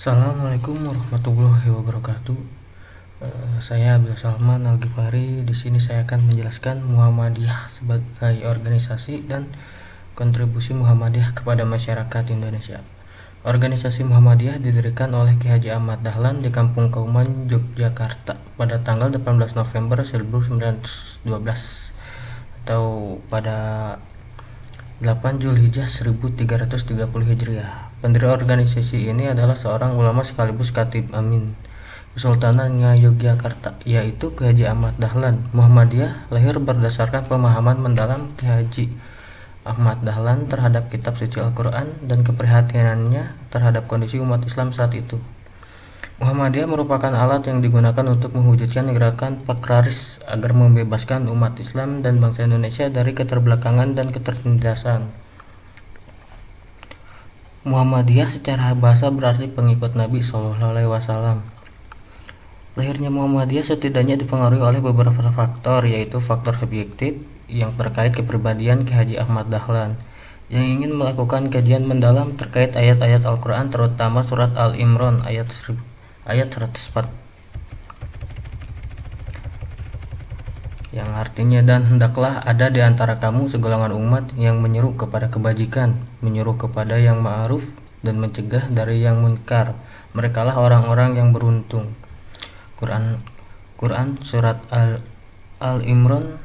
Assalamualaikum warahmatullahi wabarakatuh. Saya Abdul Salman Al-Ghifari. Di sini saya akan menjelaskan Muhammadiyah sebagai organisasi dan kontribusi Muhammadiyah kepada masyarakat Indonesia. Organisasi Muhammadiyah didirikan oleh Ki Haji Ahmad Dahlan di Kampung Kauman, Yogyakarta pada tanggal 18 November 1912 atau pada 8 Zulhijjah 1330 Hijriah. Pendiri organisasi ini adalah seorang ulama sekaligus Khatib Amin Kesultanan Yogyakarta, yaitu Ki Haji Ahmad Dahlan. Muhammadiyah lahir berdasarkan pemahaman mendalam Ki Haji Ahmad Dahlan terhadap kitab suci Al-Quran dan keprihatinannya terhadap kondisi umat Islam saat itu. Muhammadiyah merupakan alat yang digunakan untuk mewujudkan gerakan pakraris agar membebaskan umat Islam dan bangsa Indonesia dari keterbelakangan dan ketertindasan. Muhammadiyah secara bahasa berarti pengikut Nabi SAW. Lahirnya Muhammadiyah setidaknya dipengaruhi oleh beberapa faktor, yaitu faktor subjektif yang terkait kepribadian Ki Haji Ahmad Dahlan yang ingin melakukan kajian mendalam terkait ayat-ayat Al-Quran, terutama surat Al-Imran ayat 104 yang artinya, dan hendaklah ada di antara kamu segolongan umat yang menyeru kepada kebajikan, menyuruh kepada yang ma'ruf dan mencegah dari yang munkar. Merekalah orang-orang yang beruntung. Quran surat Al-Imran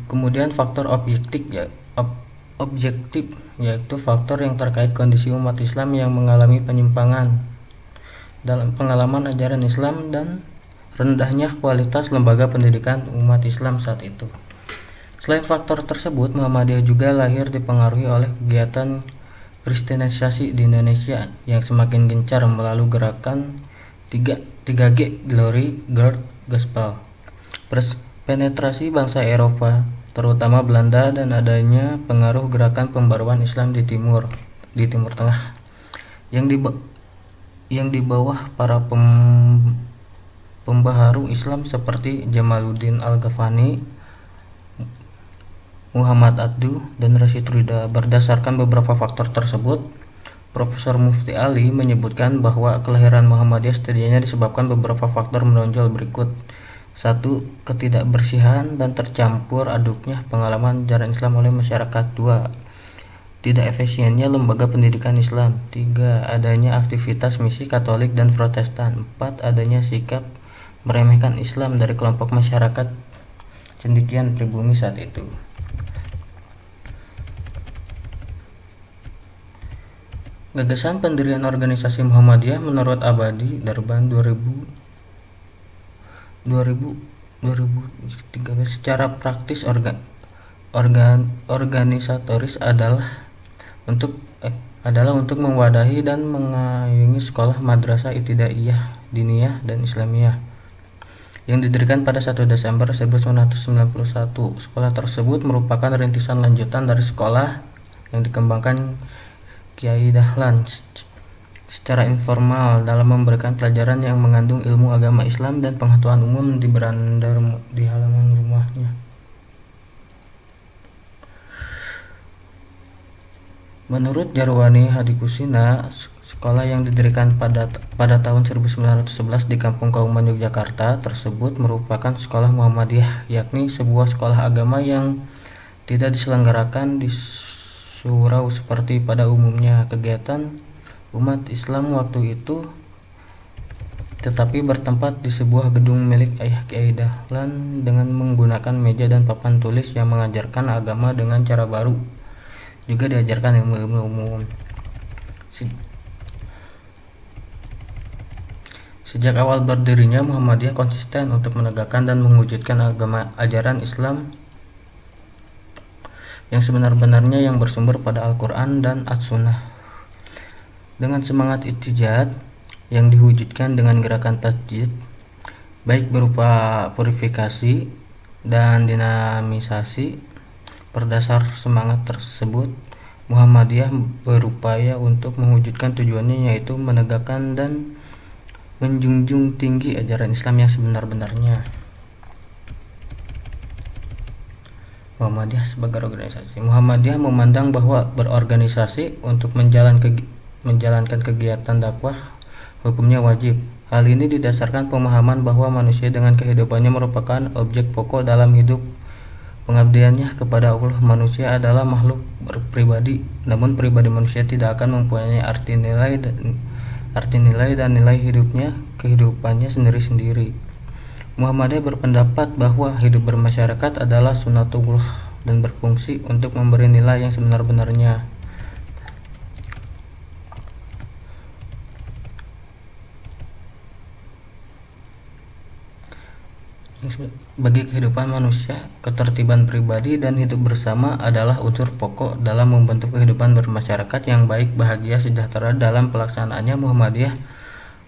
Kemudian faktor objektif yaitu faktor yang terkait kondisi umat Islam yang mengalami penyimpangan dalam pengalaman ajaran Islam dan rendahnya kualitas lembaga pendidikan umat Islam saat itu. Selain faktor tersebut, Muhammadiyah juga lahir dipengaruhi oleh kegiatan kristenisasi di Indonesia yang semakin gencar melalui gerakan 3G Glory Guard Gospel, penetrasi bangsa Eropa terutama Belanda, dan adanya pengaruh gerakan pembaruan Islam di Timur Tengah yang di bawah para pembaharu Islam seperti Jamaluddin Al-Ghafani, Muhammad Abduh, dan Rashid Ridha. Berdasarkan beberapa faktor tersebut, Profesor Mufti Ali menyebutkan bahwa kelahiran Muhammadiyah setidaknya disebabkan beberapa faktor menonjol berikut. 1. Ketidakbersihan dan tercampur aduknya pengalaman ajaran Islam oleh masyarakat. 2. Tidak efisiennya lembaga pendidikan Islam. 3. Adanya aktivitas misi Katolik dan Protestan. 4. Adanya sikap meremehkan Islam dari kelompok masyarakat cendekian pribumi saat itu. Gagasan pendirian organisasi Muhammadiyah menurut Abadi Darban 2013 secara praktis organisatoris adalah untuk mewadahi dan mengayomi sekolah madrasah ibtidaiyah, diniyah, dan islamiyah yang didirikan pada 1 Desember 1991. Sekolah tersebut merupakan rintisan lanjutan dari sekolah yang dikembangkan Kiai Dahlan secara informal dalam memberikan pelajaran yang mengandung ilmu agama Islam dan pengetahuan umum di beranda di halaman rumahnya. Menurut Jarwani Hadikusina, sekolah yang didirikan pada tahun 1911 di Kampung Kauman, Yogyakarta tersebut merupakan sekolah Muhammadiyah, yakni sebuah sekolah agama yang tidak diselenggarakan di surau seperti pada umumnya kegiatan umat Islam waktu itu, tetapi bertempat di sebuah gedung milik Ayah Kiai Dahlan dengan menggunakan meja dan papan tulis yang mengajarkan agama dengan cara baru. Juga diajarkan ilmu-ilmu umum. Sejak awal berdirinya, Muhammadiyah konsisten untuk menegakkan dan mewujudkan agama ajaran Islam yang sebenar-benarnya yang bersumber pada Al-Quran dan As-Sunnah, dengan semangat ijtihad yang diwujudkan dengan gerakan tajdid, baik berupa purifikasi dan dinamisasi. Berdasar semangat tersebut, Muhammadiyah berupaya untuk mewujudkan tujuannya, yaitu menegakkan dan menjunjung tinggi ajaran Islam yang sebenar-benarnya. Muhammadiyah sebagai organisasi. Muhammadiyah memandang bahwa berorganisasi untuk menjalankan kegiatan dakwah hukumnya wajib. Hal ini didasarkan pemahaman bahwa manusia dengan kehidupannya merupakan objek pokok dalam hidup pengabdiannya kepada Allah. Manusia adalah makhluk berpribadi, namun pribadi manusia tidak akan mempunyai arti nilai dan nilai kehidupannya sendiri-sendiri. Muhammadiyah berpendapat bahwa hidup bermasyarakat adalah sunatullah dan berfungsi untuk memberi nilai yang sebenar-benarnya. Bagi kehidupan manusia, ketertiban pribadi dan hidup bersama adalah unsur pokok dalam membentuk kehidupan bermasyarakat yang baik, bahagia, sejahtera. Dalam pelaksanaannya, Muhammadiyah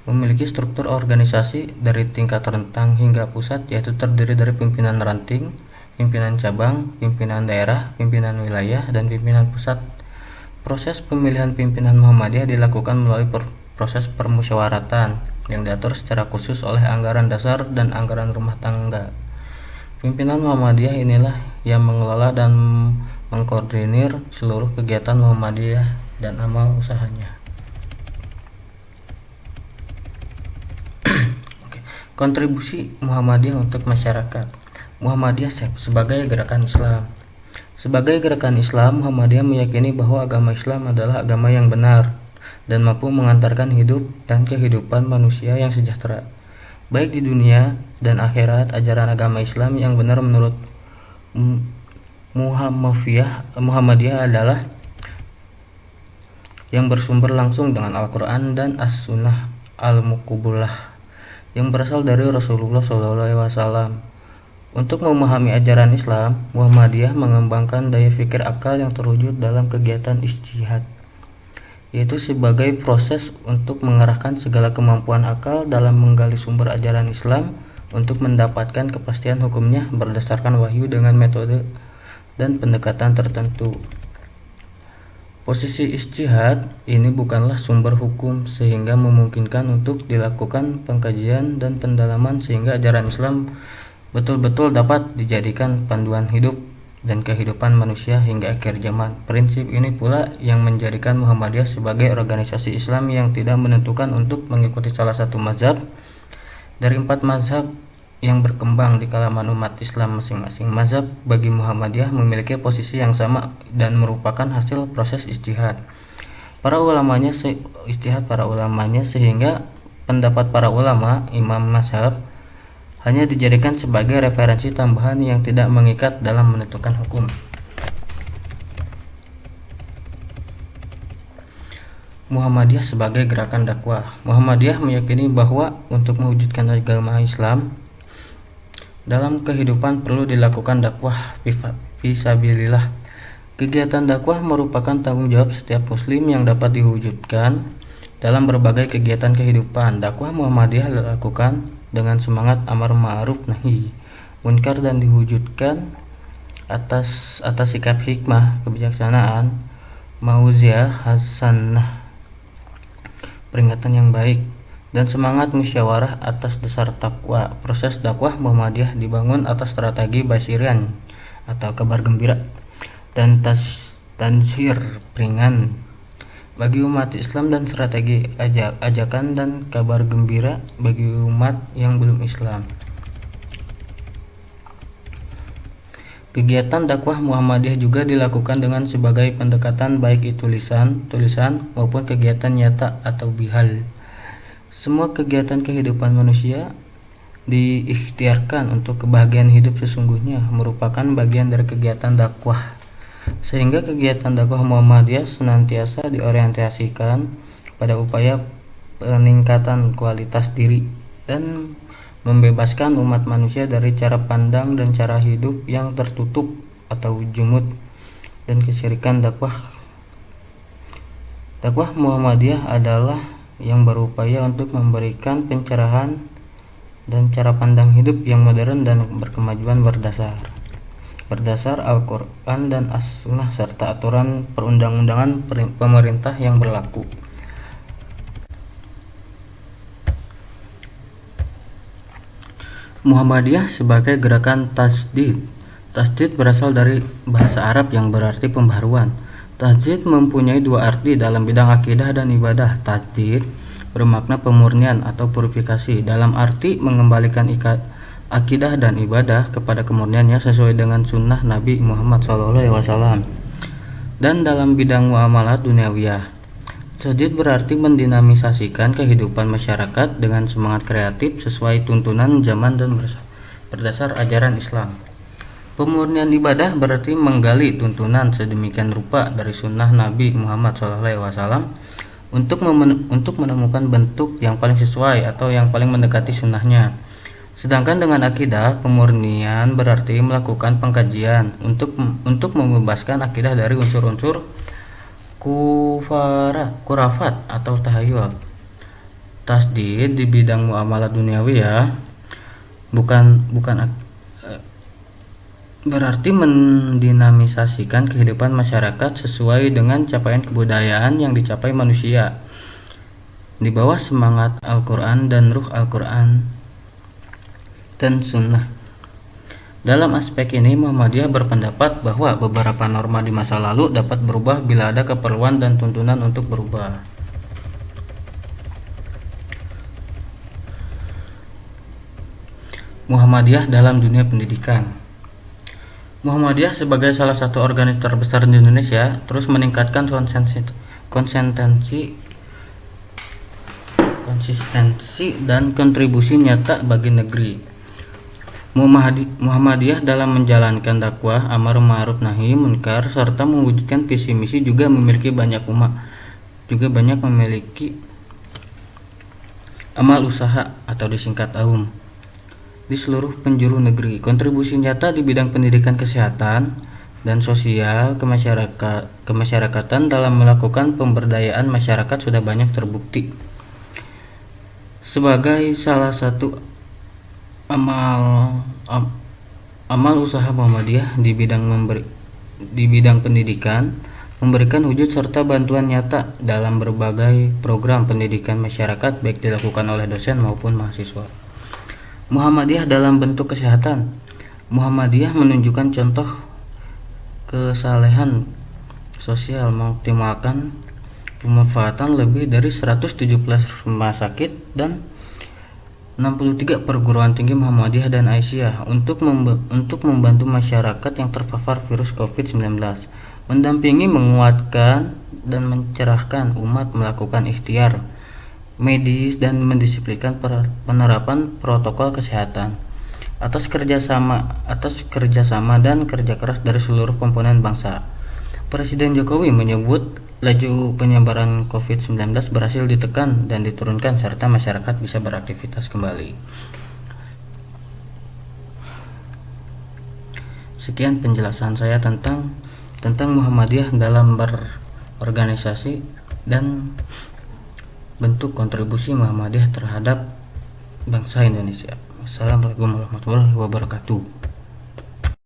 memiliki struktur organisasi dari tingkat rentang hingga pusat, yaitu terdiri dari pimpinan ranting, pimpinan cabang, pimpinan daerah, pimpinan wilayah, dan pimpinan pusat. Proses pemilihan pimpinan Muhammadiyah dilakukan melalui proses permusyawaratan yang diatur secara khusus oleh anggaran dasar dan anggaran rumah tangga. Pimpinan Muhammadiyah inilah yang mengelola dan mengkoordinir seluruh kegiatan Muhammadiyah dan amal usahanya. Kontribusi Muhammadiyah untuk masyarakat. Muhammadiyah sebagai gerakan Islam. Sebagai gerakan Islam, Muhammadiyah meyakini bahwa agama Islam adalah agama yang benar dan mampu mengantarkan hidup dan kehidupan manusia yang sejahtera, baik di dunia dan akhirat. Ajaran agama Islam yang benar menurut Muhammadiyah adalah yang bersumber langsung dengan Al-Quran dan As-Sunnah Al-Muqabbalah yang berasal dari Rasulullah SAW. Untuk memahami ajaran Islam, Muhammadiyah mengembangkan daya fikir akal yang terwujud dalam kegiatan ijtihad, yaitu sebagai proses untuk mengarahkan segala kemampuan akal dalam menggali sumber ajaran Islam untuk mendapatkan kepastian hukumnya berdasarkan wahyu dengan metode dan pendekatan tertentu. Posisi ijtihad ini bukanlah sumber hukum, sehingga memungkinkan untuk dilakukan pengkajian dan pendalaman sehingga ajaran Islam betul-betul dapat dijadikan panduan hidup dan kehidupan manusia hingga akhir zaman. Prinsip ini pula yang menjadikan Muhammadiyah sebagai organisasi Islam yang tidak menentukan untuk mengikuti salah satu mazhab dari 4 mazhab yang berkembang di kalangan umat Islam masing-masing. Mazhab bagi Muhammadiyah memiliki posisi yang sama dan merupakan hasil proses ijtihad para ulamanya sehingga pendapat para ulama imam mazhab hanya dijadikan sebagai referensi tambahan yang tidak mengikat dalam menentukan hukum. Muhammadiyah sebagai gerakan dakwah. Muhammadiyah meyakini bahwa untuk mewujudkan agama Islam dalam kehidupan perlu dilakukan dakwah fisabilillah. Kegiatan dakwah merupakan tanggung jawab setiap muslim yang dapat diwujudkan dalam berbagai kegiatan kehidupan. Dakwah Muhammadiyah dilakukan dengan semangat amar ma'ruf nahi munkar dan diwujudkan atas sikap hikmah, kebijaksanaan, mau'izah hasanah, peringatan yang baik, dan semangat musyawarah atas dasar takwa. Proses dakwah Muhammadiyah dibangun atas strategi basyirian atau kabar gembira dan tanzir peringan bagi umat Islam dan strategi ajakan dan kabar gembira bagi umat yang belum Islam. Kegiatan dakwah Muhammadiyah juga dilakukan dengan sebagai pendekatan baik itu tulisan maupun kegiatan nyata atau bihal. Semua kegiatan kehidupan manusia diikhtiarkan untuk kebahagiaan hidup sesungguhnya merupakan bagian dari kegiatan dakwah, sehingga kegiatan dakwah Muhammadiyah senantiasa diorientasikan pada upaya peningkatan kualitas diri dan membebaskan umat manusia dari cara pandang dan cara hidup yang tertutup atau jumud dan kesyirikan. Dakwah Muhammadiyah adalah yang berupaya untuk memberikan pencerahan dan cara pandang hidup yang modern dan berkemajuan berdasar Al-Quran dan As-Sunnah serta aturan perundang-undangan pemerintah yang berlaku. Muhammadiyah sebagai gerakan tajdid. Tasdid berasal dari bahasa Arab yang berarti pembaharuan. Tajdid mempunyai dua arti dalam bidang akidah dan ibadah. Tajdid bermakna pemurnian atau purifikasi dalam arti mengembalikan akidah dan ibadah kepada kemurniannya sesuai dengan sunnah Nabi Muhammad SAW. Dan dalam bidang muamalat duniawiyah, tajdid berarti mendinamisasikan kehidupan masyarakat dengan semangat kreatif sesuai tuntunan zaman dan berdasar ajaran Islam. Pemurnian ibadah berarti menggali tuntunan sedemikian rupa dari sunnah Nabi Muhammad SAW untuk menemukan bentuk yang paling sesuai atau yang paling mendekati sunnahnya. Sedangkan dengan akidah, pemurnian berarti melakukan pengkajian untuk membebaskan akidah dari unsur-unsur kurafat atau tahayul. Tasdid di bidang muamalah duniawi bukan berarti mendinamisasikan kehidupan masyarakat sesuai dengan capaian kebudayaan yang dicapai manusia di bawah semangat Al-Quran dan ruh Al-Quran dan Sunnah. Dalam aspek ini, Muhammadiyah berpendapat bahwa beberapa norma di masa lalu dapat berubah bila ada keperluan dan tuntunan untuk berubah. Muhammadiyah dalam dunia pendidikan. Muhammadiyah sebagai salah satu organisasi terbesar di Indonesia terus meningkatkan konsistensi dan kontribusi nyata bagi negeri. Muhammadiyah dalam menjalankan dakwah amar ma'ruf nahi munkar serta mewujudkan visi misi juga memiliki amal usaha atau disingkat AUM di seluruh penjuru negeri. Kontribusi nyata di bidang pendidikan, kesehatan, dan sosial kemasyarakatan dalam melakukan pemberdayaan masyarakat sudah banyak terbukti. Sebagai salah satu amal usaha Muhammadiyah di bidang pendidikan, memberikan wujud serta bantuan nyata dalam berbagai program pendidikan masyarakat baik dilakukan oleh dosen maupun mahasiswa. Muhammadiyah dalam bentuk kesehatan. Muhammadiyah menunjukkan contoh kesalehan sosial mengoptimalkan pemanfaatan lebih dari 117 rumah sakit dan 63 perguruan tinggi Muhammadiyah dan Aisyah untuk membantu masyarakat yang terpapar virus COVID-19, mendampingi, menguatkan, dan mencerahkan umat melakukan ikhtiar medis dan mendisiplinkan penerapan protokol kesehatan. Atas kerjasama dan kerja keras dari seluruh komponen bangsa, Presiden Jokowi menyebut laju penyebaran COVID-19 berhasil ditekan dan diturunkan serta masyarakat bisa beraktivitas kembali. Sekian penjelasan saya tentang Muhammadiyah dalam berorganisasi dan bentuk kontribusi Muhammadiyah terhadap bangsa Indonesia. Assalamualaikum warahmatullahi wabarakatuh.